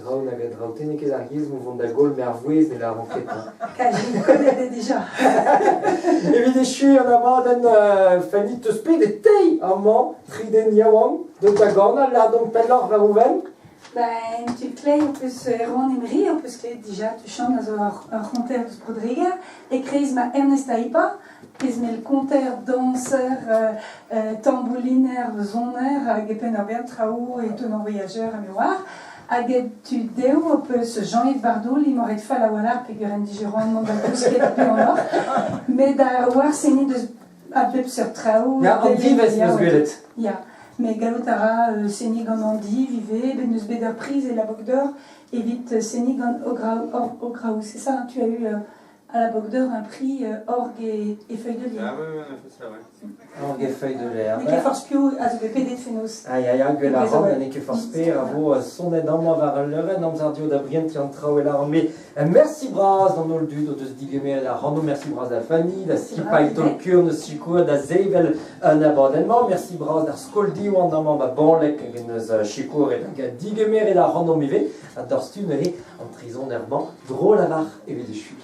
Drau, nag Drau, tenekez ar giz, mou vont da gol me ar vouez ne la ranket. Je connais déjà. Evit echu an amadenn fanit eus pet e tei amañ triden yaouan de da gornal la donc pellor va ouven. Ben, tu clés, on peut se rendre émery, on peut se clés déjà, tu chantes dans un concert de Rodrigue, et créis ma Ernest Aipa, et je mets le concert danseur, tambourinaire, zonaire, à Gepen Albert Traou et ton voyageur à mémoire. À tu déo, on peut se Jean-Yves Bardot, il m'aurait fait la voilà, puis il y aurait un digeron, non, dans le bosquet de Péonor. Mais d'avoir, c'est né de Abeb sur Traou. Ya, an dives meus gwelet. Ya. Mais Galotara, Sénig en Andy, vivait, Benus Beder Prise et la Boque d'Or, et vite Sénig en Ograou. C'est ça, hein, tu as eu à la Boque d'Or un prix orgue et feuille de lierre. Ah oui, on a fait ça, ouais. Orgue et feuille de l'air. Mais force pio, à ce PD de Fénos. Aïe, gwell a ran, an eke force pe, a vo sonet amañ var leuren, amzardio da brient an trao el aran. Mais merci braz dans nos dud, o deus digemer la rando, merci braz da Fanny, da skipai tolkur, neus sikour, da zeivel un abadennement, merci braz d'ar skoldi oan amañ ba banlek hag eus sikour et hag digemer et la rando mive, a dorstu nere an trison erban, drôle avar evit echu.